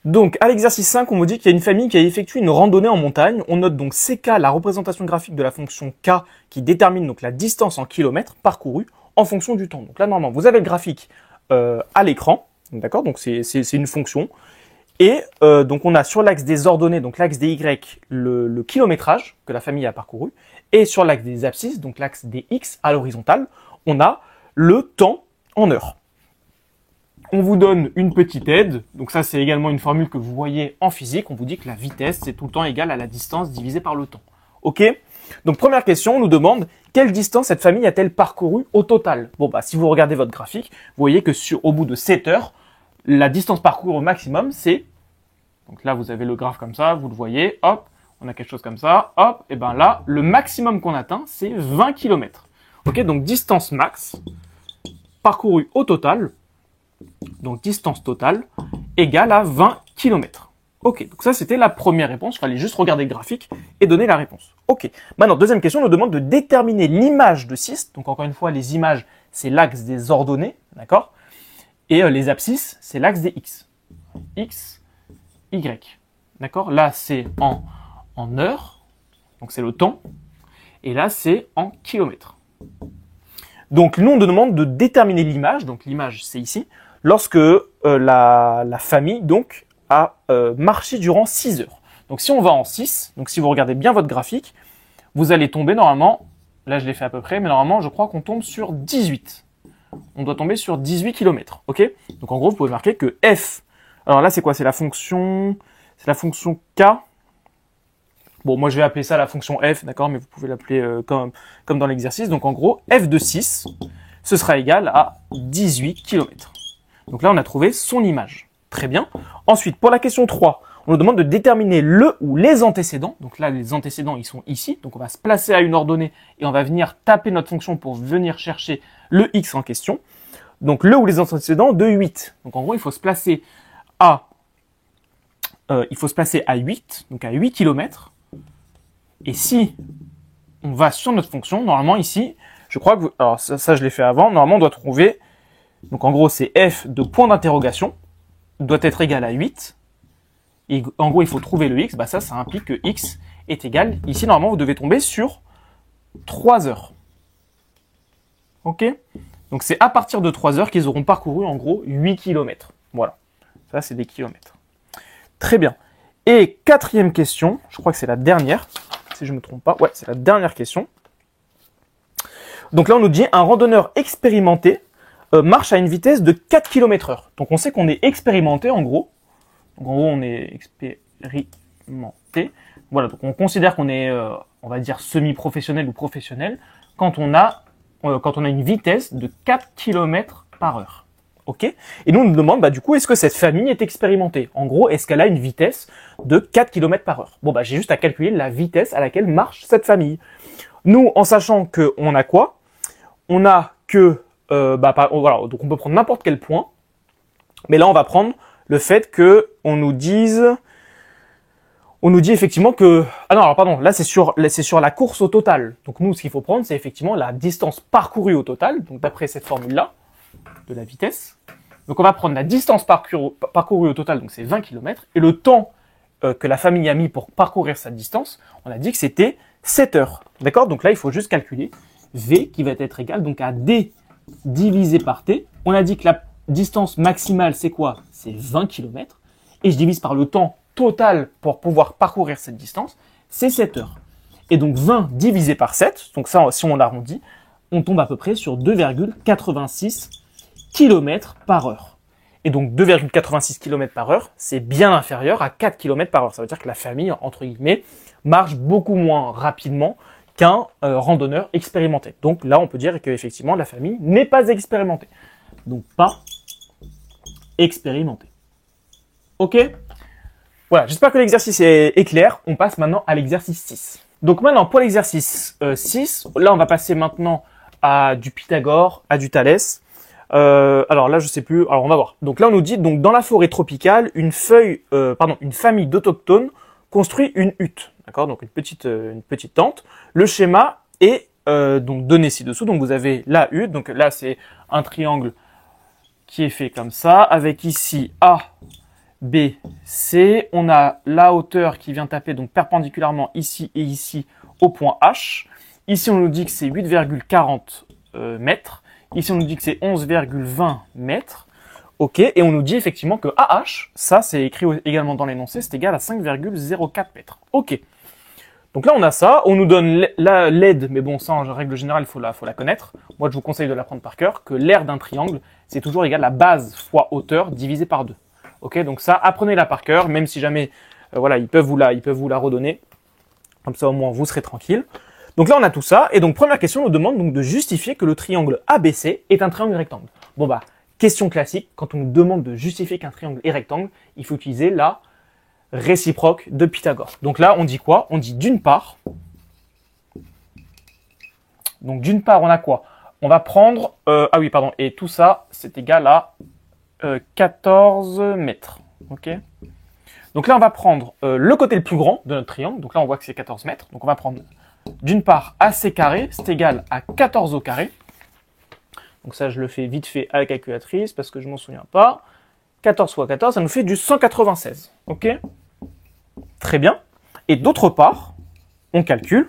Donc, à l'exercice 5, on me dit qu'il y a une famille qui a effectué une randonnée en montagne. On note donc CK, la représentation graphique de la fonction K, qui détermine donc la distance en kilomètres parcourue en fonction du temps. Donc là, normalement, vous avez le graphique à l'écran, d'accord? Donc c'est une fonction. Et donc on a sur l'axe des ordonnées, donc l'axe des Y, le kilométrage que la famille a parcouru. Et sur l'axe des abscisses, donc l'axe des X à l'horizontale, on a le temps en heures. On vous donne une petite aide, donc ça c'est également une formule que vous voyez en physique, on vous dit que la vitesse c'est tout le temps égal à la distance divisée par le temps. Ok? Donc première question, on nous demande quelle distance cette famille a-t-elle parcouru au total? Bon bah si vous regardez votre graphique, vous voyez que au bout de 7 heures, la distance parcourue au maximum c'est, donc là vous avez le graphe comme ça, vous le voyez, hop, on a quelque chose comme ça, hop, et ben là, le maximum qu'on atteint c'est 20 km. Ok, donc distance max parcourue au total, donc distance totale, égale à 20 km. Ok, donc ça c'était la première réponse, il fallait juste regarder le graphique et donner la réponse. Ok, maintenant deuxième question, on nous demande de déterminer l'image de 6, donc encore une fois les images c'est l'axe des ordonnées, d'accord? Et les abscisses c'est l'axe des X. X, Y, d'accord? Là c'est en heures, donc c'est le temps, et là c'est en kilomètres. Donc nous on nous demande de déterminer l'image, donc l'image c'est ici, lorsque la famille donc a marché durant 6 heures. Donc si on va en 6, donc si vous regardez bien votre graphique, vous allez tomber normalement, là je l'ai fait à peu près, mais normalement je crois qu'on tombe sur 18. On doit tomber sur 18 km, ok? Donc en gros vous pouvez marquer que F, alors là c'est quoi? C'est la fonction K. Bon, moi je vais appeler ça la fonction F, d'accord, mais vous pouvez l'appeler comme dans l'exercice. Donc en gros, F de 6, ce sera égal à 18 km. Donc là, on a trouvé son image. Très bien. Ensuite, pour la question 3, on nous demande de déterminer le ou les antécédents. Donc là, les antécédents, ils sont ici. Donc on va se placer à une ordonnée et on va venir taper notre fonction pour venir chercher le X en question. Donc le ou les antécédents de 8. Donc en gros, il faut se placer à 8, donc à 8 km. Et si on va sur notre fonction, normalement ici, je crois que, alors ça je l'ai fait avant, normalement on doit trouver, donc en gros c'est f de point d'interrogation, doit être égal à 8, et en gros il faut trouver le x, bah ça implique que x est égal, ici normalement vous devez tomber sur 3 heures. Ok? Donc c'est à partir de 3 heures qu'ils auront parcouru en gros 8 km. Voilà, ça c'est des kilomètres. Très bien. Et quatrième question, je crois que c'est la dernière, si je ne me trompe pas. Ouais, c'est la dernière question. Donc là, on nous dit un randonneur expérimenté marche à une vitesse de 4 km/h. Donc on sait qu'on est expérimenté en gros. Donc en gros, on est expérimenté. Voilà, donc on considère qu'on est, on va dire, semi-professionnel ou professionnel quand on a une vitesse de 4 km/h. Ok? Et nous, on nous demande, bah, du coup, est-ce que cette famille est expérimentée? En gros, est-ce qu'elle a une vitesse de 4 km/h? Bon, bah, j'ai juste à calculer la vitesse à laquelle marche cette famille. Nous, en sachant que on a quoi? On a que, voilà, donc on peut prendre n'importe quel point. Mais là, on va prendre le fait que on nous dit effectivement que, ah non, alors pardon, là, c'est sur la course au total. Donc nous, ce qu'il faut prendre, c'est effectivement la distance parcourue au total. Donc d'après cette formule-là, de la vitesse. Donc on va prendre la distance parcourue au total, donc c'est 20 km, et le temps que la famille a mis pour parcourir cette distance, on a dit que c'était 7 heures. D'accord? Donc là, il faut juste calculer V qui va être égal donc à D divisé par T. On a dit que la distance maximale, c'est quoi? C'est 20 km. Et je divise par le temps total pour pouvoir parcourir cette distance, c'est 7 heures. Et donc 20 divisé par 7, donc ça, si on l'arrondit, on tombe à peu près sur 2,86 km/h. Et donc 2,86 km/h, c'est bien inférieur à 4 km/h. Ça veut dire que la famille, entre guillemets, marche beaucoup moins rapidement qu'un randonneur expérimenté. Donc là, on peut dire qu'effectivement, la famille n'est pas expérimentée. Donc pas expérimentée. Ok? Voilà, j'espère que l'exercice est clair. On passe maintenant à l'exercice 6. Donc maintenant, pour l'exercice 6, là, on va passer maintenant à du Pythagore, à du Thalès. Alors là, je sais plus. Alors on va voir. Donc là, on nous dit donc dans la forêt tropicale, une famille d'autochtones construit une hutte. D'accord, donc une petite tente. Le schéma est donc donné ci-dessous. Donc vous avez la hutte. Donc là, c'est un triangle qui est fait comme ça, avec ici A, BC. On a la hauteur qui vient taper donc perpendiculairement ici et ici au point H. Ici, on nous dit que c'est 8,40 mètres. Ici, on nous dit que c'est 11,20 mètres. OK, et on nous dit effectivement que AH, ça c'est écrit également dans l'énoncé, c'est égal à 5,04 mètres. OK. Donc là, on a ça. On nous donne l'aide, mais bon, ça, en règle générale, il faut la connaître. Moi, je vous conseille de l'apprendre par cœur, que l'aire d'un triangle, c'est toujours égal à base fois hauteur divisé par 2. OK, donc ça, apprenez-la par cœur, même si jamais, voilà, ils peuvent vous la redonner. Comme ça, au moins, vous serez tranquille. Donc là, on a tout ça. Et donc, première question, on nous demande donc de justifier que le triangle ABC est un triangle rectangle. Bon, bah, question classique, quand on nous demande de justifier qu'un triangle est rectangle, il faut utiliser la réciproque de Pythagore. Donc là, on dit quoi? On dit d'une part, on a quoi? On va prendre, et tout ça, c'est égal à 14 mètres. OK? Donc là, on va prendre le côté le plus grand de notre triangle. Donc là, on voit que c'est 14 mètres. Donc on va prendre d'une part AC carré, c'est égal à 14 au carré. Donc ça, je le fais vite fait à la calculatrice parce que je m'en souviens pas. 14 fois 14, ça nous fait du 196. OK? Très bien. Et d'autre part, on calcule,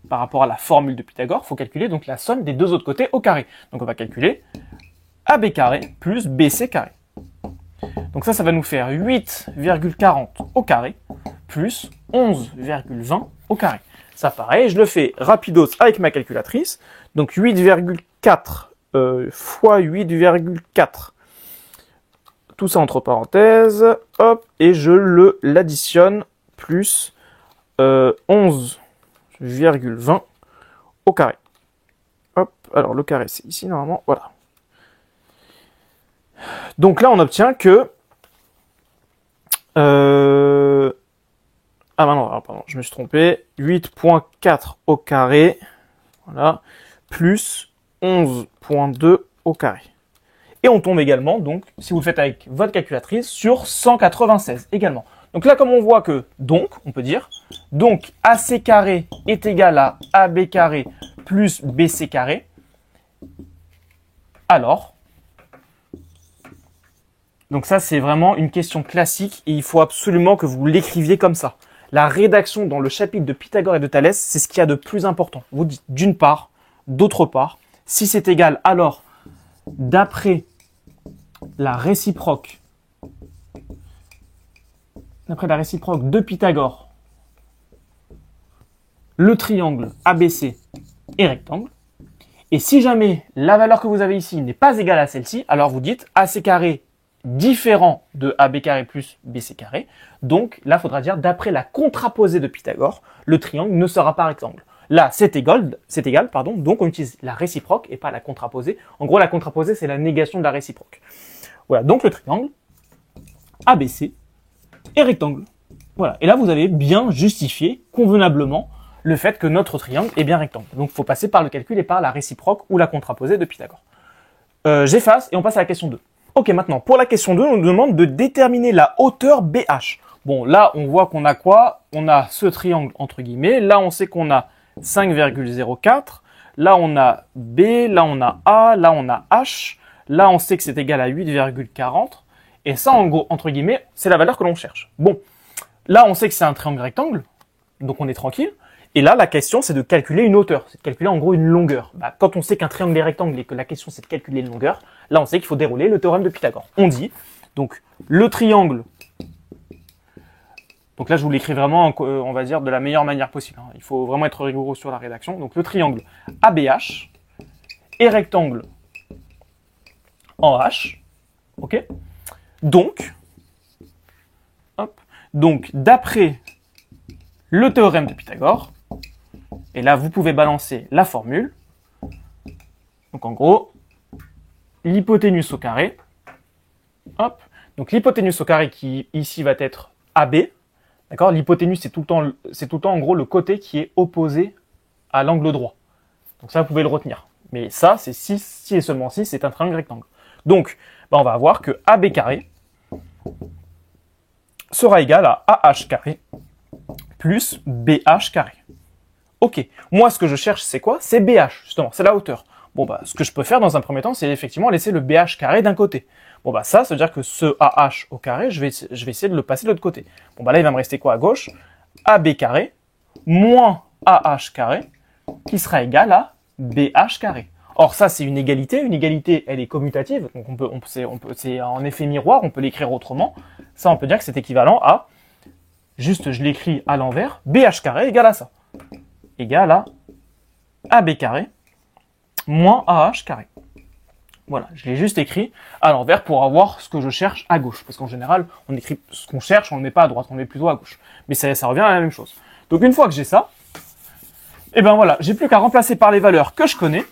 par rapport à la formule de Pythagore, il faut calculer donc la somme des deux autres côtés au carré. Donc on va calculer AB carré plus BC carré. Donc ça va nous faire 8,40 au carré plus 11,20 au carré. Ça pareil, je le fais rapidos avec ma calculatrice. Donc 8,4 fois 8,4. Tout ça entre parenthèses. Hop, et je l'additionne plus 11,20 au carré. Hop, alors le carré c'est ici normalement, voilà. Donc là on obtient que... pardon, je me suis trompé. 8,4 au carré, voilà, plus 11,2 au carré. Et on tombe également, donc, si vous le faites avec votre calculatrice, sur 196 également. Donc là, comme on voit que, donc, on peut dire, donc AC carré est égal à AB carré plus BC carré, alors, donc ça c'est vraiment une question classique et il faut absolument que vous l'écriviez comme ça. La rédaction dans le chapitre de Pythagore et de Thalès, c'est ce qu'il y a de plus important. Vous dites d'une part, d'autre part, si c'est égal, alors d'après la réciproque de Pythagore, le triangle ABC est rectangle. Et si jamais la valeur que vous avez ici n'est pas égale à celle-ci, alors vous dites AC carré différent de AB carré plus BC carré. Donc là, il faudra dire d'après la contraposée de Pythagore, le triangle ne sera pas rectangle. Là, c'est égal, donc on utilise la réciproque et pas la contraposée. En gros, la contraposée, c'est la négation de la réciproque. Voilà, donc le triangle ABC est rectangle. Voilà, et là, vous avez bien justifié convenablement le fait que notre triangle est bien rectangle. Donc, il faut passer par le calcul et par la réciproque ou la contraposée de Pythagore. J'efface et on passe à la question 2. Ok, maintenant, pour la question 2, on nous demande de déterminer la hauteur BH. Bon, là, on voit qu'on a quoi? On a ce triangle, entre guillemets. Là, on sait qu'on a 5,04. Là, on a B. Là, on a A. Là, on a H. Là, on sait que c'est égal à 8,40. Et ça, en gros, entre guillemets, c'est la valeur que l'on cherche. Bon, là, on sait que c'est un triangle rectangle. Donc, on est tranquille. Et là, la question, c'est de calculer une hauteur. C'est de calculer, en gros, une longueur. Bah, quand on sait qu'un triangle est rectangle et que la question, c'est de calculer une longueur, là, on sait qu'il faut dérouler le théorème de Pythagore. On dit, donc, le triangle... Donc là, je vous l'écris vraiment, on va dire, de la meilleure manière possible. Il faut vraiment être rigoureux sur la rédaction. Donc, le triangle ABH est rectangle en H. OK? Donc, d'après le théorème de Pythagore, et là, vous pouvez balancer la formule. Donc, en gros, l'hypoténuse au carré. Hop. Donc, l'hypoténuse au carré qui, ici, va être AB. D'accord? L'hypoténuse, c'est tout le temps, en gros, le côté qui est opposé à l'angle droit. Donc, ça, vous pouvez le retenir. Mais ça, c'est si et seulement si c'est un triangle rectangle. Donc, on va avoir que AB carré sera égal à AH carré plus BH carré. Ok, moi ce que je cherche c'est quoi? C'est BH, justement, c'est la hauteur. Bon, bah, ce que je peux faire dans un premier temps, c'est effectivement laisser le BH carré d'un côté. Bon, bah, ça veut dire que ce AH au carré, je vais essayer de le passer de l'autre côté. Bon, bah, là, il va me rester quoi à gauche? AB carré moins AH carré, qui sera égal à BH carré. Or, ça, c'est une égalité. Une égalité, elle est commutative. Donc, c'est en effet miroir, on peut l'écrire autrement. Ça, on peut dire que c'est équivalent à, juste, je l'écris à l'envers, BH carré égale à ça. Égale à AB carré moins AH carré. Voilà, je l'ai juste écrit à l'envers pour avoir ce que je cherche à gauche. Parce qu'en général, on écrit ce qu'on cherche, on ne le met pas à droite, on le met plutôt à gauche. Mais ça revient à la même chose. Donc, une fois que j'ai ça, et ben voilà, j'ai plus qu'à remplacer par les valeurs que je connais.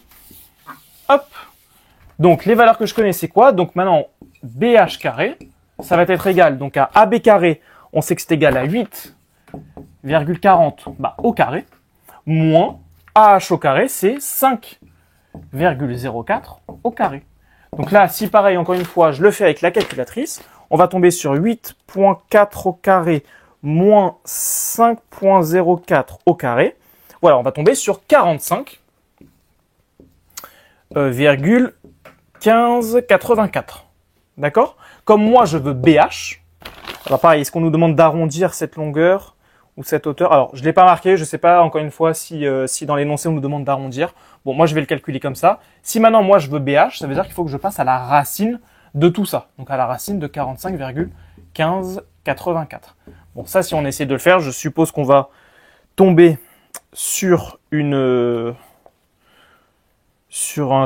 Hop. Donc, les valeurs que je connais, c'est quoi? Donc, maintenant, BH carré, ça va être égal donc à AB carré, on sait que c'est égal à 8,40 au carré, moins AH au carré, c'est 5,04 au carré. Donc là, si pareil, encore une fois, je le fais avec la calculatrice, on va tomber sur 8,4 au carré moins 5,04 au carré. Voilà, on va tomber sur 45,1584. D'accord? Comme moi, je veux BH. Alors pareil, est-ce qu'on nous demande d'arrondir cette longueur ou cette hauteur? Alors, je ne l'ai pas marqué, je ne sais pas, encore une fois, si dans l'énoncé, on nous demande d'arrondir. Bon, moi, je vais le calculer comme ça. Si maintenant, moi, je veux BH, ça veut dire qu'il faut que je passe à la racine de tout ça. Donc, à la racine de 45,1584. Bon, ça, si on essaie de le faire, je suppose qu'on va tomber sur un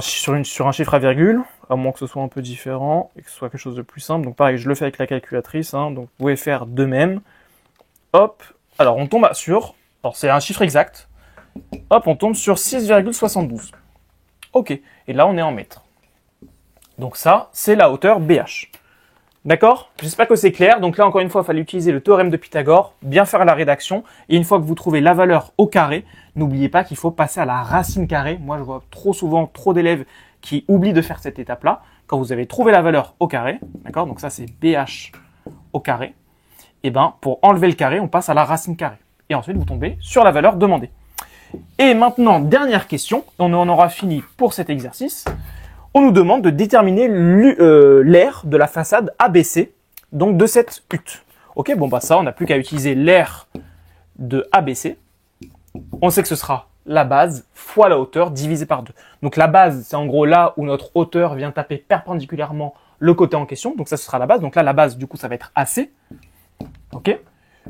chiffre à virgule, à moins que ce soit un peu différent et que ce soit quelque chose de plus simple. Donc pareil, je le fais avec la calculatrice, donc vous pouvez faire de même. Hop, alors on tombe sur, alors c'est un chiffre exact, hop, on tombe sur 6,72. Ok, et là on est en mètres. Donc ça, c'est la hauteur BH. D'accord? J'espère que c'est clair. Donc là, encore une fois, il fallait utiliser le théorème de Pythagore, bien faire la rédaction. Et une fois que vous trouvez la valeur au carré, n'oubliez pas qu'il faut passer à la racine carrée. Moi, je vois trop souvent trop d'élèves qui oublient de faire cette étape-là. Quand vous avez trouvé la valeur au carré, d'accord? Donc ça, c'est BH au carré. Et ben, pour enlever le carré, on passe à la racine carrée. Et ensuite, vous tombez sur la valeur demandée. Et maintenant, dernière question. On en aura fini pour cet exercice. On nous demande de déterminer l'aire de la façade ABC, donc de cette hutte. Ok, bon bah ça, on n'a plus qu'à utiliser l'aire de ABC. On sait que ce sera la base fois la hauteur divisé par 2. Donc la base, c'est en gros là où notre hauteur vient taper perpendiculairement le côté en question. Donc ça, ce sera la base. Donc là, la base, du coup, ça va être AC. Ok.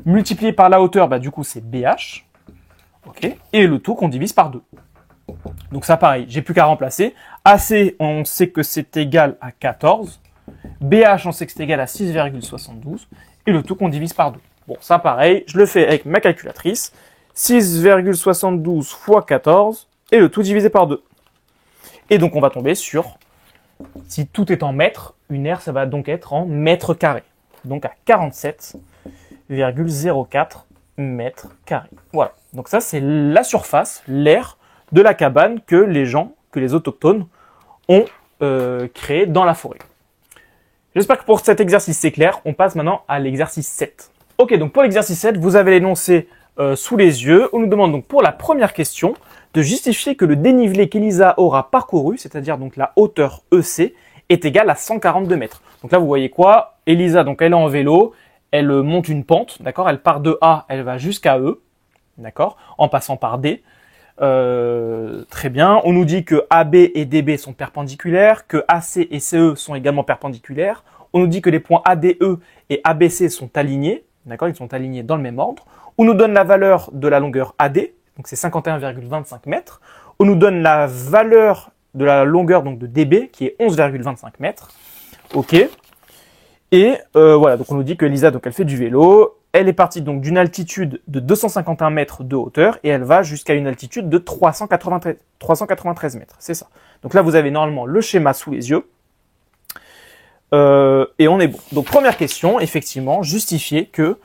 Multiplié par la hauteur, bah du coup, c'est BH. Ok. Et le tout qu'on divise par 2. Donc ça, pareil, j'ai plus qu'à remplacer. AC, on sait que c'est égal à 14. BH, on sait que c'est égal à 6,72. Et le tout qu'on divise par 2. Bon, ça, pareil, je le fais avec ma calculatrice. 6,72 fois 14. Et le tout divisé par 2. Et donc, on va tomber sur, si tout est en mètres, une aire, ça va donc être en mètres carrés. Donc, à 47,04 mètres carrés. Voilà. Donc ça, c'est la surface, l'aire de la cabane que les autochtones ont créé dans la forêt. J'espère que pour cet exercice c'est clair. On passe maintenant à l'exercice 7. Ok, donc pour l'exercice 7, vous avez l'énoncé sous les yeux. On nous demande donc pour la première question de justifier que le dénivelé qu'Elisa aura parcouru, c'est-à-dire donc la hauteur EC, est égal à 142 mètres. Donc là, vous voyez quoi? Elisa, donc elle est en vélo, elle monte une pente, d'accord? Elle part de A, elle va jusqu'à E, d'accord? En passant par D. Très bien. On nous dit que AB et DB sont perpendiculaires, que AC et CE sont également perpendiculaires. On nous dit que les points ADE et ABC sont alignés, d'accord? Ils sont alignés dans le même ordre. On nous donne la valeur de la longueur AD, donc c'est 51,25 mètres. On nous donne la valeur de la longueur donc de DB qui est 11,25 mètres. Ok. Et voilà, donc on nous dit que Lisa, donc elle fait du vélo. Elle est partie donc d'une altitude de 251 mètres de hauteur et elle va jusqu'à une altitude de 393 mètres. C'est ça. Donc là, vous avez normalement le schéma sous les yeux. Et on est bon. Donc première question, effectivement, justifier que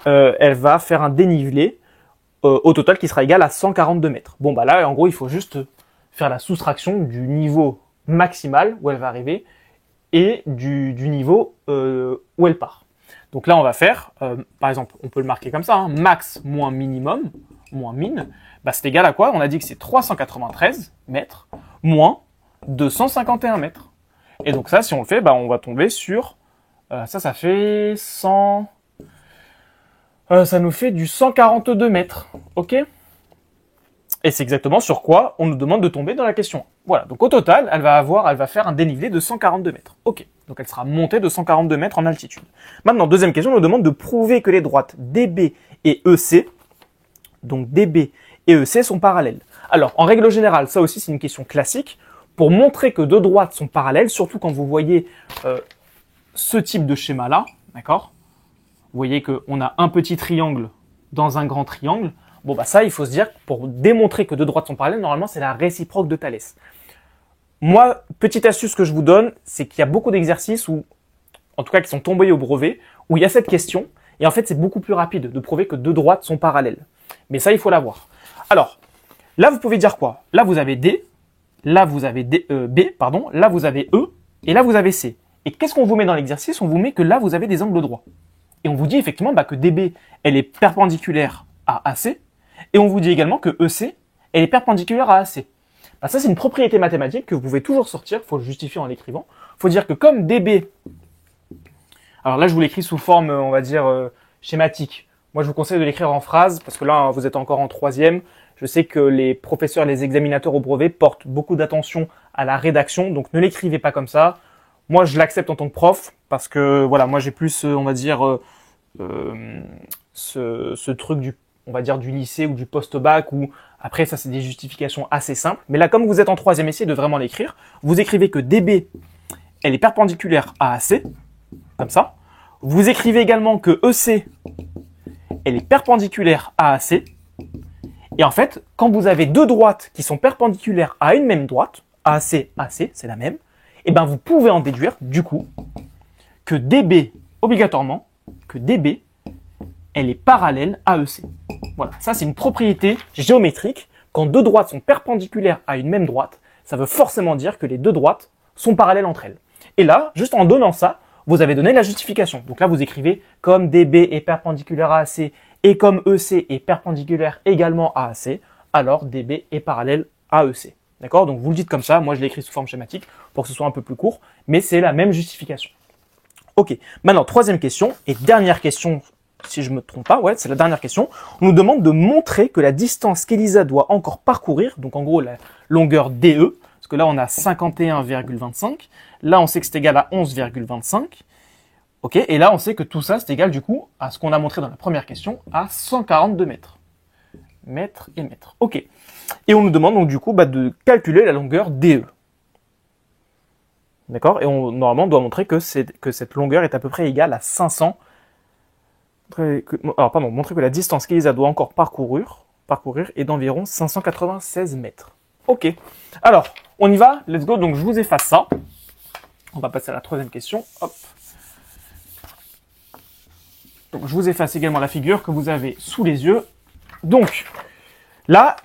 elle va faire un dénivelé au total qui sera égal à 142 mètres. Bon bah là, en gros, il faut juste faire la soustraction du niveau maximal où elle va arriver et du niveau où elle part. Donc là, on va faire, par exemple, on peut le marquer comme ça, hein, max moins minimum, moins min, bah c'est égal à quoi? On a dit que c'est 393 mètres moins 251 mètres. Et donc ça, si on le fait, bah, on va tomber sur... ça fait 100... ça nous fait du 142 mètres, ok? Et c'est exactement sur quoi on nous demande de tomber dans la question. Voilà, donc au total, elle va faire un dénivelé de 142 mètres. Ok, donc elle sera montée de 142 mètres en altitude. Maintenant, deuxième question, on nous demande de prouver que les droites DB et EC, donc DB et EC sont parallèles. Alors, en règle générale, ça aussi c'est une question classique. Pour montrer que deux droites sont parallèles, surtout quand vous voyez ce type de schéma-là, d'accord? Vous voyez qu'on a un petit triangle dans un grand triangle. Bon, bah ça, il faut se dire, pour démontrer que deux droites sont parallèles, normalement, c'est la réciproque de Thalès. Moi, petite astuce que je vous donne, c'est qu'il y a beaucoup d'exercices où, en tout cas, qui sont tombés au brevet, où il y a cette question, et en fait, c'est beaucoup plus rapide de prouver que deux droites sont parallèles. Mais ça, il faut l'avoir. Alors, là, vous pouvez dire quoi? Là, vous avez D, là, vous avez B, pardon, là, vous avez E, et là, vous avez C. Et qu'est-ce qu'on vous met dans l'exercice? On vous met que là, vous avez des angles droits. Et on vous dit effectivement que DB, elle est perpendiculaire à AC, et on vous dit également que EC, elle est perpendiculaire à AC. Bah ça, c'est une propriété mathématique que vous pouvez toujours sortir, il faut le justifier en l'écrivant. Il faut dire que comme DB, alors là, je vous l'écris sous forme, on va dire, schématique. Moi, je vous conseille de l'écrire en phrase, parce que là, vous êtes encore en troisième. Je sais que les professeurs, les examinateurs au brevet portent beaucoup d'attention à la rédaction, donc ne l'écrivez pas comme ça. Moi, je l'accepte en tant que prof, parce que, voilà, moi, j'ai plus, on va dire, ce truc du, on va dire, du lycée ou du post-bac, où après, ça, c'est des justifications assez simples. Mais là, comme vous êtes en troisième, essayez de vraiment l'écrire. Vous écrivez que DB, elle est perpendiculaire à AC, comme ça. Vous écrivez également que EC, elle est perpendiculaire à AC. Et en fait, quand vous avez deux droites qui sont perpendiculaires à une même droite, AC, AC, c'est la même, et ben vous pouvez en déduire, du coup, que DB, obligatoirement, que DB, elle est parallèle à EC. Voilà, ça c'est une propriété géométrique. Quand deux droites sont perpendiculaires à une même droite, ça veut forcément dire que les deux droites sont parallèles entre elles. Et là, juste en donnant ça, vous avez donné la justification. Donc là, vous écrivez comme DB est perpendiculaire à AC et comme EC est perpendiculaire également à AC, alors DB est parallèle à EC. D'accord? Donc vous le dites comme ça, moi je l'écris sous forme schématique pour que ce soit un peu plus court, mais c'est la même justification. Ok, maintenant troisième question et dernière question, si je me trompe pas, ouais, c'est la dernière question. On nous demande de montrer que la distance qu'Elisa doit encore parcourir, donc en gros la longueur DE, parce que là on a 51,25, là on sait que c'est égal à 11,25, ok, et là on sait que tout ça c'est égal du coup à ce qu'on a montré dans la première question, à 142 mètres. Mètres et mètres, ok. Et on nous demande donc du coup de calculer la longueur DE. D'accord? Et normalement, on doit montrer que cette longueur est à peu près égale à 500. Montrer que la distance qu'Elisa doit encore parcourir est d'environ 596 mètres. Ok. Alors, on y va. Let's go. Donc, je vous efface ça. On va passer à la troisième question. Hop. Donc, je vous efface également la figure que vous avez sous les yeux. Donc, là,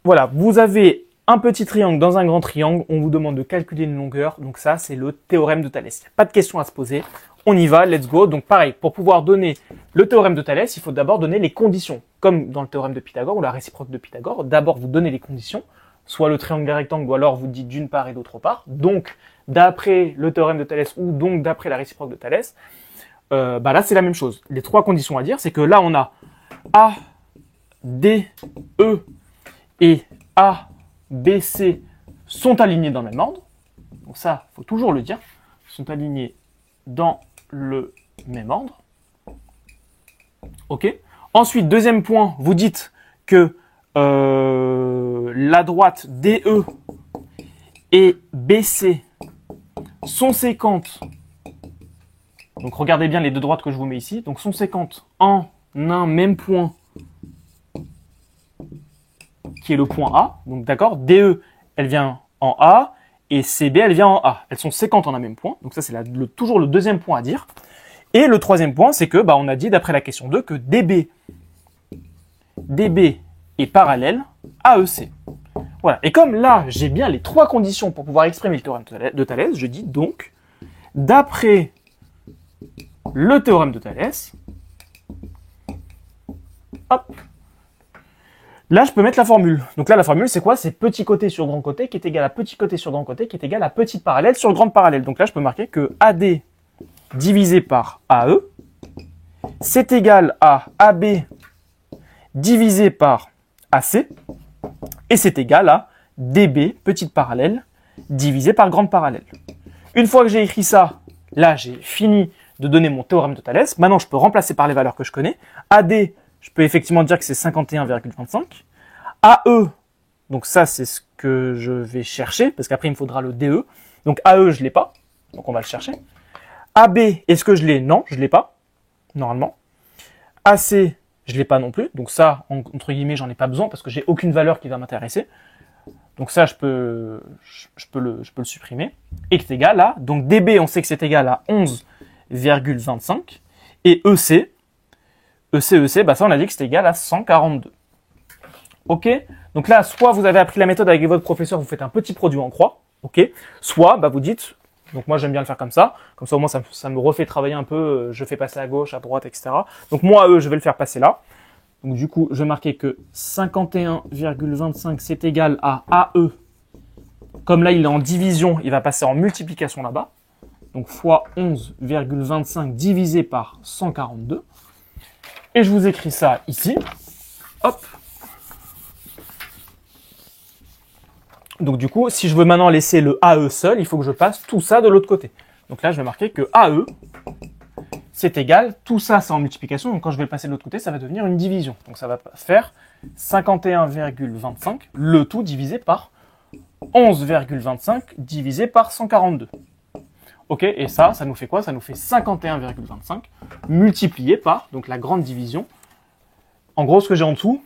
voilà, vous avez un petit triangle dans un grand triangle, on vous demande de calculer une longueur, donc ça c'est le théorème de Thalès. Il n'y a pas de question à se poser, on y va, let's go. Donc pareil, pour pouvoir donner le théorème de Thalès, il faut d'abord donner les conditions. Comme dans le théorème de Pythagore ou la réciproque de Pythagore, d'abord vous donnez les conditions, soit le triangle et rectangle ou alors vous dites d'une part et d'autre part. Donc d'après le théorème de Thalès ou donc d'après la réciproque de Thalès, là c'est la même chose. Les trois conditions à dire, c'est que là on a A, D, E et A, B, C sont alignés dans le même ordre. Donc ça, il faut toujours le dire. Sont alignés dans le même ordre. Ok. Ensuite, deuxième point, vous dites que la droite DE et BC sont séquentes. Donc regardez bien les deux droites que je vous mets ici. Donc sont séquentes en un même point qui est le point A. Donc d'accord, DE, elle vient en A et CB, elle vient en A. Elles sont séquentes en un même point. Donc ça, c'est toujours le deuxième point à dire. Et le troisième point, c'est que on a dit d'après la question 2 que DB est parallèle à EC. Voilà. Et comme là, j'ai bien les trois conditions pour pouvoir exprimer le théorème de Thalès, je dis donc, d'après le théorème de Thalès, hop, Là, je peux mettre la formule. Donc là, la formule, c'est quoi? C'est petit côté sur grand côté qui est égal à petit côté sur grand côté qui est égal à petite parallèle sur grande parallèle. Donc là, je peux marquer que AD divisé par AE, c'est égal à AB divisé par AC, et c'est égal à DB, petite parallèle, divisé par grande parallèle. Une fois que j'ai écrit ça, là, j'ai fini de donner mon théorème de Thalès. Maintenant, je peux remplacer par les valeurs que je connais. AD, je peux effectivement dire que c'est 51,25. AE, donc ça, c'est ce que je vais chercher, parce qu'après, il me faudra le DE. Donc AE, je l'ai pas, donc on va le chercher. AB, est-ce que je l'ai? Non, je l'ai pas, normalement. AC, je l'ai pas non plus, donc ça, entre guillemets, j'en ai pas besoin, parce que j'ai aucune valeur qui va m'intéresser. Donc ça, je peux le supprimer. Et c'est égal à, donc DB, on sait que c'est égal à 11,25. Et EC, bah ça, on a dit que c'était égal à 142. Ok? Donc là, soit vous avez appris la méthode avec votre professeur, vous faites un petit produit en croix. Ok? Soit, bah vous dites, donc moi j'aime bien le faire comme ça au moins ça me refait travailler un peu, je fais passer à gauche, à droite, etc. Donc moi, je vais le faire passer là. Donc du coup, je vais marquer que 51,25 c'est égal à AE. Comme là, il est en division, il va passer en multiplication là-bas. Donc fois 11,25 divisé par 142. Et je vous écris ça ici. Hop. Donc du coup, si je veux maintenant laisser le AE seul, il faut que je passe tout ça de l'autre côté. Donc là, je vais marquer que AE, c'est égal, tout ça c'est en multiplication, donc quand je vais le passer de l'autre côté, ça va devenir une division. Donc ça va faire 51,25, le tout divisé par 11,25 divisé par 142. Ok, et ça nous fait quoi? Ça nous fait 51,25 multiplié par, donc la grande division. En gros, ce que j'ai en dessous,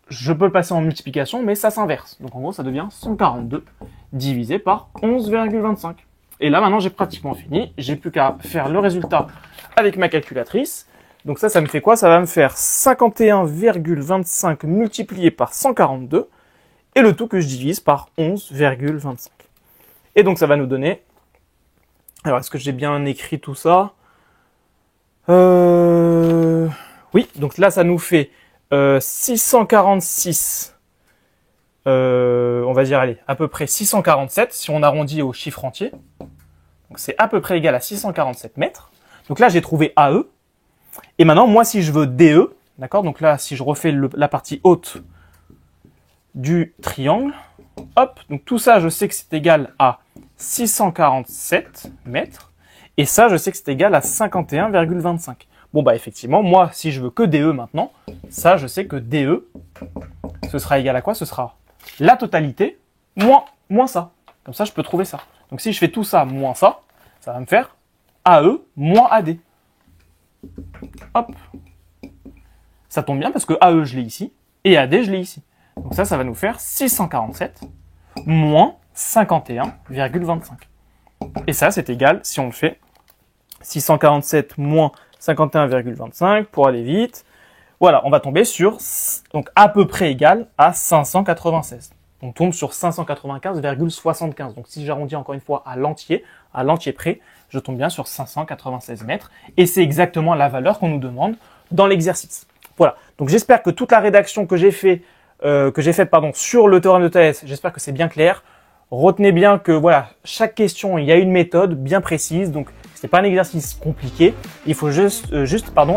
je peux le passer en multiplication, mais ça s'inverse. Donc en gros, ça devient 142 divisé par 11,25. Et là, maintenant, j'ai pratiquement fini. J'ai plus qu'à faire le résultat avec ma calculatrice. Donc ça me fait quoi? Ça va me faire 51,25 multiplié par 142 et le tout que je divise par 11,25. Et donc ça va nous donner... Alors, est-ce que j'ai bien écrit tout ça? Oui, donc là, ça nous fait 646, on va dire, allez, à peu près 647, si on arrondit au chiffre entier. Donc c'est à peu près égal à 647 mètres. Donc là, j'ai trouvé AE. Et maintenant, moi, si je veux DE, d'accord, donc là, si je refais la partie haute du triangle, hop, donc tout ça, je sais que c'est égal à 647 mètres. Et ça, je sais que c'est égal à 51,25. Bon, bah effectivement, moi, si je veux que DE maintenant, ça, je sais que DE, ce sera égal à quoi? Ce sera la totalité moins ça. Comme ça, je peux trouver ça. Donc si je fais tout ça moins ça, ça va me faire AE moins AD. Hop. Ça tombe bien parce que AE, je l'ai ici, et AD, je l'ai ici. Donc ça va nous faire 647 moins 51,25. Et ça, c'est égal, si on le fait, 647 moins 51,25, pour aller vite. Voilà, on va tomber sur, donc à peu près égal à 596. On tombe sur 595,75. Donc si j'arrondis encore une fois à l'entier près, je tombe bien sur 596 mètres. Et c'est exactement la valeur qu'on nous demande dans l'exercice. Voilà, donc j'espère que toute la rédaction que j'ai faite sur le théorème de Thalès, j'espère que c'est bien clair. Retenez bien que voilà, chaque question, il y a une méthode bien précise, donc c'est pas un exercice compliqué. Il faut juste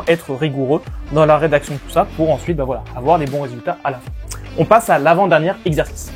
être rigoureux dans la rédaction de tout ça pour ensuite avoir les bons résultats à la fin. On passe à l'avant-dernier exercice.